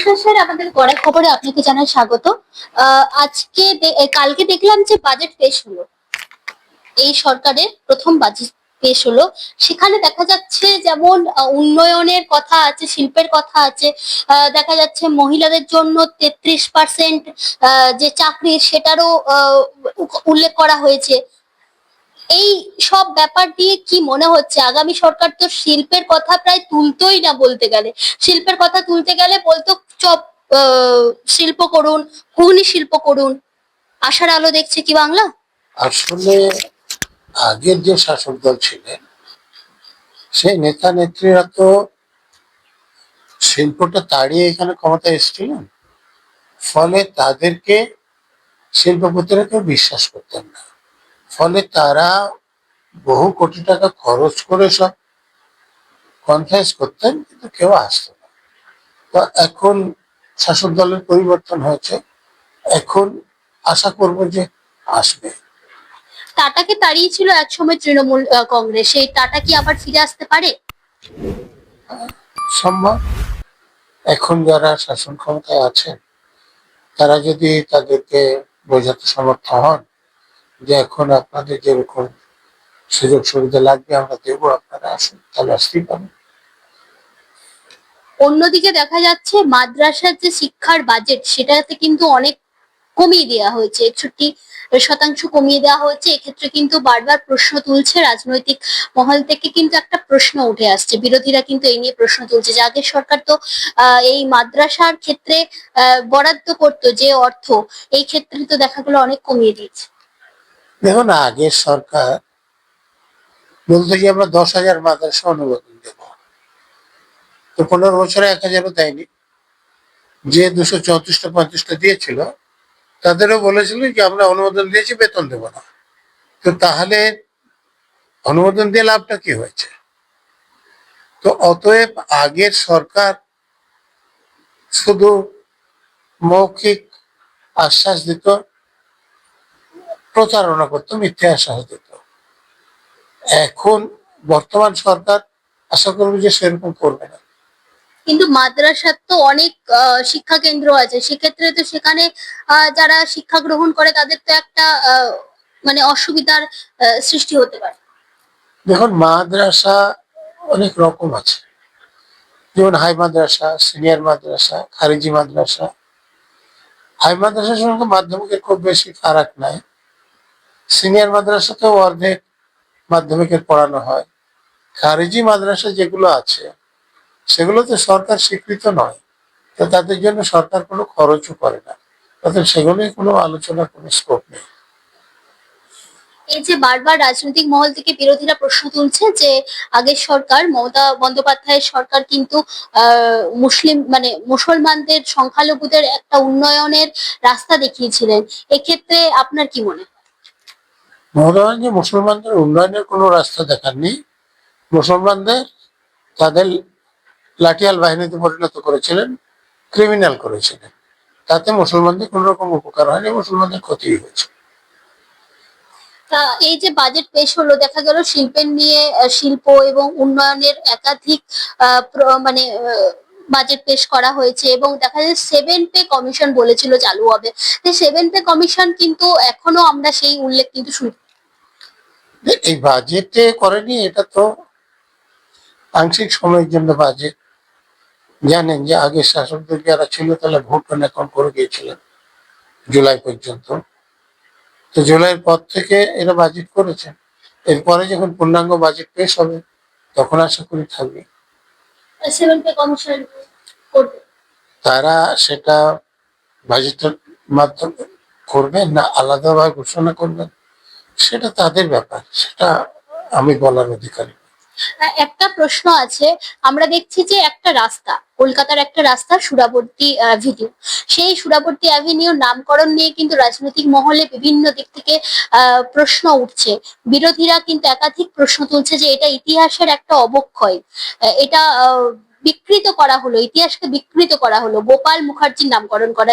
নমস্কার স্যার, আমাদের পরের খবরে আপনাকে জানাই স্বাগত। কালকে দেখলাম যে বাজেট পেশ হলো, এই সরকারের প্রথম বাজেট পেশ হলো। সেখানে দেখা যাচ্ছে যেমন উন্নয়নের কথা আছে, শিল্পের কথা আছে, দেখা যাচ্ছে মহিলাদের জন্য 33% যে চাকরি সেটারও উল্লেখ করা হয়েছে। এই সব ব্যাপার দিয়ে কি মনে হচ্ছে আগামী সরকার তো শিল্পের কথা প্রায় তুলতোই না, বলতে গেলে শিল্পের কথা তুলতে গেলে বলতো চপ শিল্প করুন, ঘুগনি শিল্প করুন। আশার আলো দেখছে কি বাংলা? আসলে আগের যে শাসক দল ছিলেন সেই নেতা নেত্রীরা তো শিল্পটা তাড়িয়ে এখানে ক্ষমতায় এসেছিলেন, ফলে তাদেরকে শিল্পপতিরা কেউ বিশ্বাস করতেন না। ফলে তারা বহু কোটি টাকা খরচ করে সব কনফারেন্স করতেন, কিন্তু কেউ আসতো না। তো এখন শাসক দলের পরিবর্তন হয়েছে, এখন আশা করব যে আসবে। টাটাকে তাড়িয়েছিল একসময় তৃণমূল কংগ্রেস, সেই টাটা কি আবার ফিরে আসতে পারে? সম্ভব। এখন যারা শাসন ক্ষমতায় আছেন তারা যদি তাদেরকে বোঝাতে সমর্থ হন যে এখন আপনাদের যেরকম সুযোগ সুবিধা লাগবে আমরা দেবো, আপনারা আসুন, তাহলে আসতেই পারেন। অন্যদিকে দেখা যাচ্ছে মাদ্রাসার যে শিক্ষার বাজেট সেটাতে কিন্তু অনেক কমিয়ে দেওয়া হয়েছে, 61% কমিয়ে দেওয়া হয়েছে। এক্ষেত্রে কিন্তু বারবার প্রশ্ন তুলছে রাজনৈতিক মহল থেকে, কিন্তু একটা প্রশ্ন উঠে আসছে, বিরোধীরা কিন্তু এই নিয়ে প্রশ্ন তুলছে যে আগের সরকার তো এই মাদ্রাসার ক্ষেত্রে বরাদ্দ করতো যে অর্থ, এই ক্ষেত্রে তো দেখা গেলো অনেক কমিয়ে দিয়েছে। দেখুন, আগের সরকার বলতো যে আমরা 10,000 মাদ্রাসা অনুমোদন দেব, তো 15 বছরে 1,000ও দেয়নি। যে 234টা 35টা দিয়েছিল তাদেরও বলেছিল যে আমরা অনুমোদন দিয়েছি, বেতন দেবো না। তো তাহলে অনুমোদন দিয়ে লাভটা কি হয়েছে? তো অতএব আগের সরকার শুধু মৌখিক আশ্বাস দিত, প্রচারণা করতো, মিথ্যে আশ্বাস দিত। এখন বর্তমান সরকার আশা করবো যে সেরকম করবে না। কিন্তু মাদ্রাসার তো অনেক শিক্ষা কেন্দ্র আছে, সেক্ষেত্রে তো সেখানে যারা শিক্ষা গ্রহণ করে তাদের তো একটা মানে অসুবিধার সৃষ্টি হতে পারে। দেখুন, মাদ্রাসা অনেক রকম আছে, যেমন হাই মাদ্রাসা, সিনিয়র মাদ্রাসা, খারিজি মাদ্রাসা। হাই মাদ্রাসার সঙ্গে মাধ্যমিকের খুব বেশি ফারাক নাই। সিনিয়র মাদ্রাসাতেও অর্ধেক মাধ্যমিকের পড়ানো হয়। খারিজি মাদ্রাসা যেগুলো আছে সেগুলোতে সরকার স্বীকৃত নয়, তো তাদের জন্য সরকার কোনো খরচও করে না, অর্থাৎ সেগুলোই কোনো আলোচনার কোনো স্কোপ নেই। এই যে বারবার রাজনৈতিক মহল থেকে বিরোধীরা প্রশ্ন তুলছে যে আগের সরকার, মমতা বন্দ্যোপাধ্যায়ের সরকার কিন্তু মুসলিম মানে মুসলমানদের সংখ্যালঘুদের একটা উন্নয়নের রাস্তা দেখিয়েছিলেন। এক্ষেত্রে আপনার কি মনে হয়? মনে হয় যে মুসলমানদের উন্নয়নের কোনো রাস্তা দেখাননি। মুসলমানদের তাদের লাঠিয়াল বাহিনীতে পরিণত করেছিলেন, ক্রিমিনাল করেছিলেন। তাতে মুসলমানদের কোন রকম উপকার হয়নি, মুসলমানদের ক্ষতি হয়েছে। এই যে বাজেট পেশ হলো, দেখা গেল শিল্পের নিয়ে শিল্প এবং উন্নয়নের একাধিক মানে বাজেট পেশ করা হয়েছে, এবং দেখা যায় 7 পে কমিশন বলেছিল চালু হবে। 7 পে কমিশন কিন্তু এখনো আমরা সেই উল্লেখ কিন্তু শুনি। এই বাজেটে করেনি, এটা তো আংশিক সময়ের জন্য বাজেট। জানেন যে আগে শাসকদের যারা ছিল তাহলে ভোট এখন করে গিয়েছিলেন জুলাই পর্যন্ত। তো জুলাইয়ের পর থেকে এরা বাজেট করেছেন, এরপরে যখন পূর্ণাঙ্গ বাজেট পেশ হবে তখন আশা করি থাকবে। 7 পে কমিশন করবে। তারা সেটা বাজেটের মাধ্যমে করবেন না আলাদাভাবে ঘোষণা করবেন, সেটা তাদের ব্যাপার, সেটা আমি বলার অধিকারী। একটা প্রশ্ন আছে, আমরা দেখছি যে একটা রাস্তা, কলকাতার একটা রাস্তা সুরাবর্তী অ্যাভিনিউ, সেই সুরাবর্তী অ্যাভিনিউর নামকরণ নিয়ে কিন্তু রাজনৈতিক মহলে বিভিন্ন দিক থেকে প্রশ্ন উঠছে। বিরোধীরা কিন্তু একাধিক প্রশ্ন তুলছে যে এটা ইতিহাসের একটা অবক্ষয়, এটা বিকৃত করা হলো, ইতিহাসকে বিকৃত করা হলো, গোপাল মুখার্জির নামকরণ করা।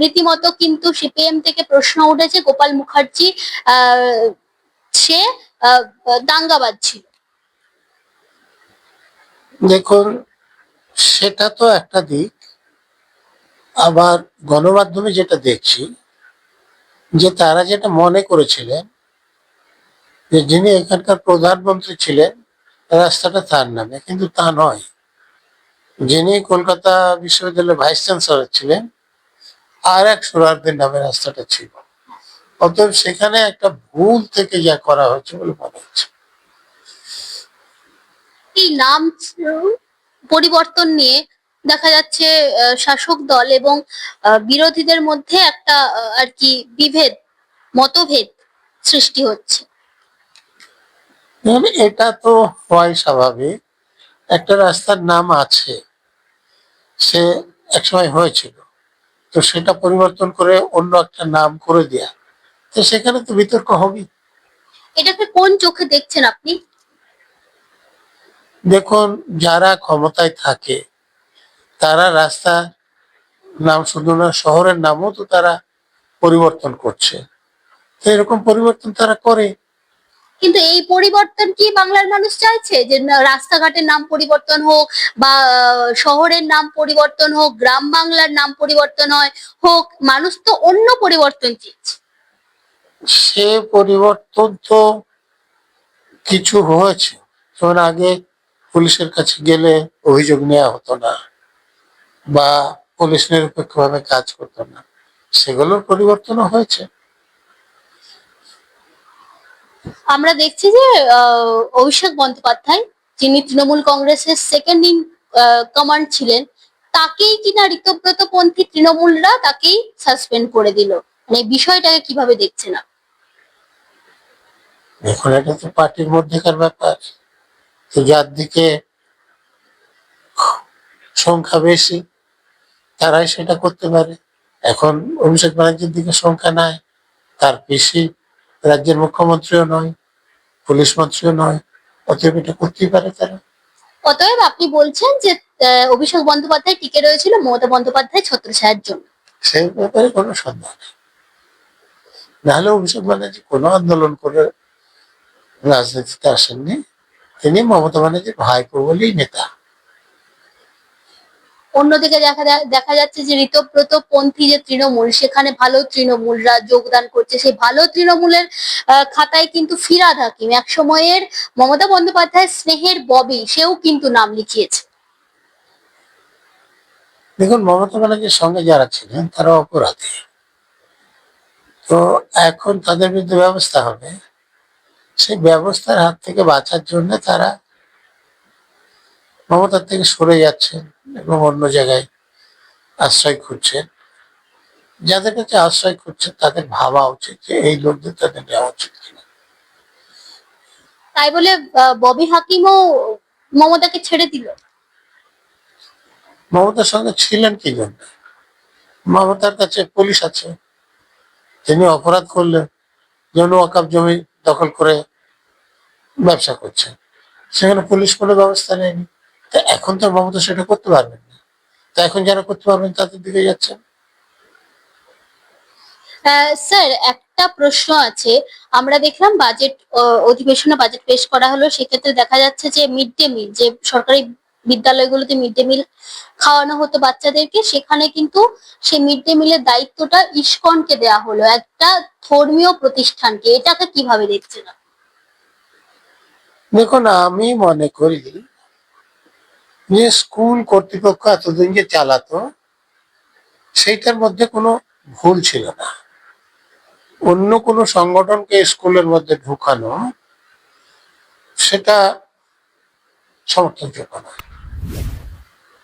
রীতিমতো কিন্তু সিপিএম থেকে প্রশ্ন উঠেছে গোপাল মুখার্জি সে দাঙ্গাবাজ ছিল। দেখুন, সেটা তো একটা দিক, আবার গণমাধ্যমে যেটা দেখছি যে তারা যেটা মনে করেছিলেন যে যিনি এখানকার প্রধানমন্ত্রী ছিলেন রাস্তাটা তার নামে, কিন্তু তা নয়। যিনি কলকাতা বিশ্ববিদ্যালয়ের ভাইস চ্যান্সেলর ছিলেন আর এক সোহরাওয়ার্দীর নামে রাস্তাটা ছিল। অতএব সেখানে একটা ভুল থেকে যা করা হয়েছে বলে মনে হচ্ছে। এই নাম পরিবর্তন নিয়ে দেখা যাচ্ছে শাসক দল এবং বিরোধীদের মধ্যে একটা আর কি মতভেদ সৃষ্টি হচ্ছে। মানে এটা তো হয় স্বাভাবিক। একটা রাস্তার নাম আছে, সে একসময় হয়েছিল, তো সেটা পরিবর্তন করে অন্য একটা নাম করে দেয়া, তো সেখানে তো বিতর্ক হবেই। এটাকে কোন চোখে দেখছেন আপনি? দেখুন, যারা ক্ষমতায় থাকে তারা রাস্তা নাম শুধু না, শহরের নামও তো তারা পরিবর্তন করছে, তো এরকম পরিবর্তন তারা করে। কিন্তু এই পরিবর্তন কি বাংলার মানুষ চাইছে যে রাস্তাঘাটের নাম পরিবর্তন হোক বা শহরের নাম পরিবর্তন হোক, গ্রাম বাংলার নাম পরিবর্তন হোক? মানুষ তো অন্য পরিবর্তন চাইছে। সে পরিবর্তন তো কিছু হয়েছে, যেমন আগে পুলিশের কাছে গেলে অভিযোগ নেওয়া হতো না বা পুলিশ নিরপেক্ষভাবে কাজ করতো না, সেগুলোর পরিবর্তনও হয়েছে। আমরা দেখছি যে অভিষেক বন্দ্যোপাধ্যায়, যিনি তৃণমূল কংগ্রেসের সেকেন্ড ইন কমান্ড ছিলেন, তাকেই কিনা ঋতব্রত পন্থী তৃণমূলরা তাকেই সাসপেন্ড করে দিল। মানে বিষয়টাকে কিভাবে দেখছেন আপনি? এখন এটা তো পার্টির মধ্যেকার ব্যাপার, তো যার দিকে সংখ্যা বেশি তারাই সেটা করতে পারে। এখন অভিষেক ব্যানার্জির দিকে সংখ্যা নাই, তার পিসি রাজ্যের মুখ্যমন্ত্রীও নয়, পুলিশ মন্ত্রীও নয়, অতএব এটা করতেই পারে তারা। অতএব আপনি বলছেন যে অভিষেক বন্দ্যোপাধ্যায় টিকে রয়েছিল মমতা বন্দ্যোপাধ্যায় ছত্রছায়ার জন্য। সেই ব্যাপারে কোনো সন্দেহ নেই। নাহলে অভিষেক ব্যানার্জি কোনো আন্দোলন করে রাজনীতিতে আসেননি, তিনি মমতা ব্যানার্জির ভাইপো বলেই নেতা। অন্যদিকে দেখা যাচ্ছে যে ঋতব্রত পন্থী যে তৃণমূল, সেখানে ভালো তৃণমূলরা যোগদান করছে। সেই ভালো তৃণমূলের খাতায় কিন্তু ফিরহাদ হাকিম, এক সময়ের মমতা বন্দ্যোপাধ্যায়ের স্নেহের ববি, সেও কিন্তু নাম লিখিয়েছে। দেখুন, মমতা ব্যানার্জির সঙ্গে যারা ছিলেন তারা অপরাধী, তো এখন তাদের বিরুদ্ধে ব্যবস্থা হবে। সেই ব্যবস্থার হাত থেকে বাঁচার জন্য তারা মমতার থেকে সরে যাচ্ছেন এবং অন্য জায়গায় আশ্রয় খুঁজছেন। যাদের কাছে আশ্রয় খুঁজছেন তাদের ভাবা উচিত যে এই লোকদের তাদের নেওয়া উচিত কিনা। তাই বলে ববি হাকিমও মমতাকে ছেড়ে দিল? মমতার সঙ্গে ছিলেন কি জন্য? মমতার কাছে পুলিশ আছে, তিনি অপরাধ করলেন, যেমন ওয়াকফ জমি দখল করে ব্যবসা করছেন, সেখানে পুলিশ কোনো ব্যবস্থা নেয়নি। তা এখন তো মমতা সেটা করতে পারবেন না, তা এখন যারা করতে পারবেন তাদের দিকে যাচ্ছেন। স্যার, একটা প্রশ্ন আছে। আমরা দেখলাম বাজেট অধিবেশনে বাজেট পেশ করা হলো, সেক্ষেত্রে দেখা যাচ্ছে যে মিড ডে মিল, যে সরকারি বিদ্যালয়গুলোতে মিড ডে মিল খাওয়ানো হতো বাচ্চাদেরকে, সেখানে কিন্তু সেই মিড ডে মিলের দায়িত্বটা ইসকনকে দেওয়া হলো, একটা ধর্মীয় প্রতিষ্ঠানকে। এটাকে কিভাবে দেখছেন? দেখুন, আমি মনে করি যে স্কুল কর্তৃপক্ষ এতদিন যে চালাতো সেইটার মধ্যে কোনো ভুল ছিল না। অন্য কোনো সংগঠনকে স্কুলের মধ্যে ঢুকানো সেটা সমর্থনযোগ্য না।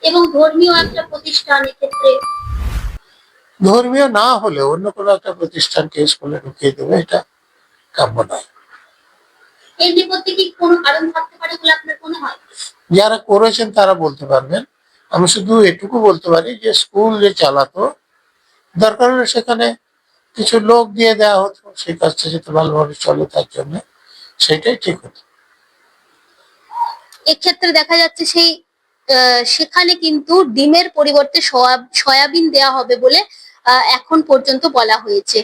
এবং ধর্মীয় একটা প্রতিষ্ঠান, এক্ষেত্রে ধর্মীয় না হলে অন্য কোনো একটা প্রতিষ্ঠানকে স্কুলে ঢুকিয়ে দেবে, এটা কাম্য নয়। এর নেপথ্যে কি কোনো কারণ থাকতে পারে বলে আপনার মনে হয়? যারা করেছেন তারা বলতে পারবেন। আমি শুধু এটুকু বলতে পারি যে স্কুল যে চালাতো, দরকার হলে সেখানে কিছু লোক দিয়ে দেওয়া হতো, সেই কাজটা যাতে ভালোভাবে চলে তার জন্য, সেটাই ঠিক হতো। এক্ষেত্রে দেখা যাচ্ছে সেই সেখানে কিন্তু ডিমের পরিবর্তে সয়াবিন দেয়া হবে বলে এখন পর্যন্ত বলা হয়েছে।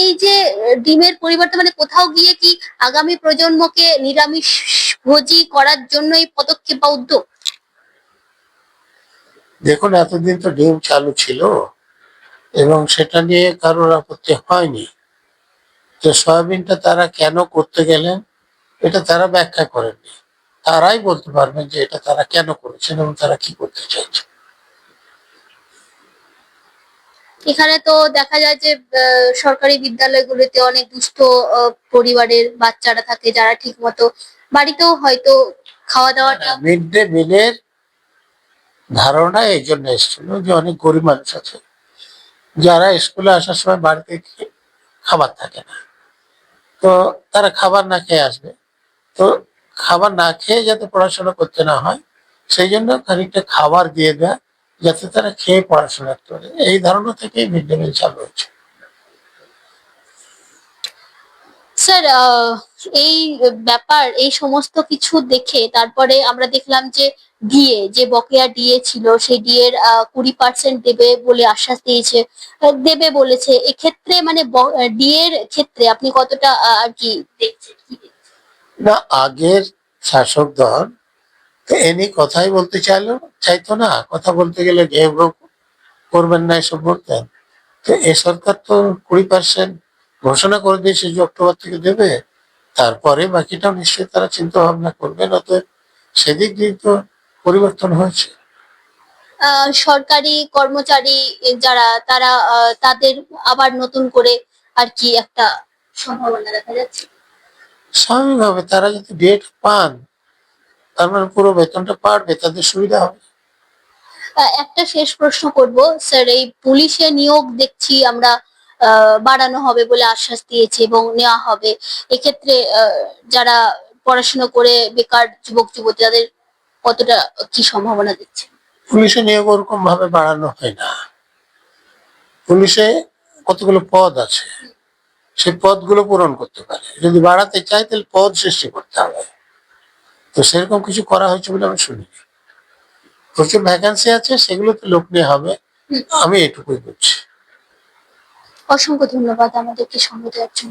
এই যে ডিমের পরিবর্তে, মানে কোথাও গিয়ে কি আগামী প্রজন্মকে নিরামিষ ভোজী করার জন্য এই পদক্ষেপ বা উদ্যোগ? দেখুন, এতদিন তো ডিম চালু ছিল এবং সেটা নিয়ে কারোর আপত্তি হয়নি। তো সয়াবিনটা তারা কেন করতে গেলেন এটা তারা ব্যাখ্যা করেননি। তারাই বলতে পারবেন যে এটা তারা কেন করেছেন এবং তারা কি করতে চাইছে। এখানে তো দেখা যায় যে সরকারি বিদ্যালয়গুলোতে অনেক দুস্থ পরিবারের বাচ্চারা থাকে, যারা ঠিক মতো বাড়িতেও হয়তো খাওয়া দাওয়াটা মিড ডে মিলের ধারণা এই জন্য এসেছিল যে অনেক গরিব মানুষ আছে যারা স্কুলে আসার সময় বাড়িতে খাবার থাকে না, তো তারা খাবার না খেয়ে আসবে। তো খাবার না খেয়ে যাতে পড়াশোনা করতে না হয় সেই জন্য খানিকটা খাবার দিয়ে দেয় যাতে তারা খেয়ে পড়াশোনা করতে পারে। এই ধারণা থেকেই মিড ডে মিল চালু হয়েছে। স্যার, এই ব্যাপার, এই সমস্ত কিছু দেখে তারপরে আমরা দেখলাম যে ডিএ, যে বকেয়া ডিএ ছিল, সেই ডিএ এর 20% দেবে বলে আশ্বাস দিয়েছে, দেবে বলেছে। এক্ষেত্রে মানে ডিএ এর ক্ষেত্রে আপনি কতটা আর কি দেখছেন, কি দেখছেন? না, আগের শাসক দল তো এ নিয়ে কথাই বলতে চাইতো না, কথা বলতে গেলে ঘেউ ঘেউ করবেন না এসব বলতেন। তো এ সরকার তো 20% ঘোষণা করে দিয়েছে যে অক্টোবর থেকে দেবে, তারপরে বাকিটাও নিশ্চয়ই তারা চিন্তা ভাবনা করবেন। অতএব সেদিক দিয়ে তো পরিবর্তন হয়েছে। সরকারি কর্মচারী যারা, তারা তাদের আবার নতুন করে আর কি একটা সম্ভাবনা দেখা যাচ্ছে। স্বাভাবিকভাবে তারা যদি ডেট পান তার মানে পুরো বেতনটা পাবে, তাদের সুবিধা হবে। একটা শেষ প্রশ্ন করব স্যার, এই পুলিশে নিয়োগ দেখছি আমরা বাড়ানো হবে বলে আশ্বাস দিয়েছে এবং নেওয়া হবে। এক্ষেত্রে যারা পড়াশোনা করে বেকার যুবক যুবতী, তাদের কতটা কি সম্ভাবনা দিচ্ছে? পুলিশে নিয়োগ ওরকম ভাবে বাড়ানো হয় না। পুলিশে কতগুলো পদ আছে, সেই পদগুলো পূরণ করতে পারে। যদি বাড়াতে চায় তাহলে পদ সৃষ্টি করতে হবে। তো সেরকম কিছু করা হয়েছে বলে আমি শুনিনি। প্রচুর ভ্যাকান্সি আছে, সেগুলোতে লোক নিয়ে হবে, আমি এটুকুই বলছি। অসংখ্য ধন্যবাদ আমাদেরকে সময় দেওয়ার জন্য।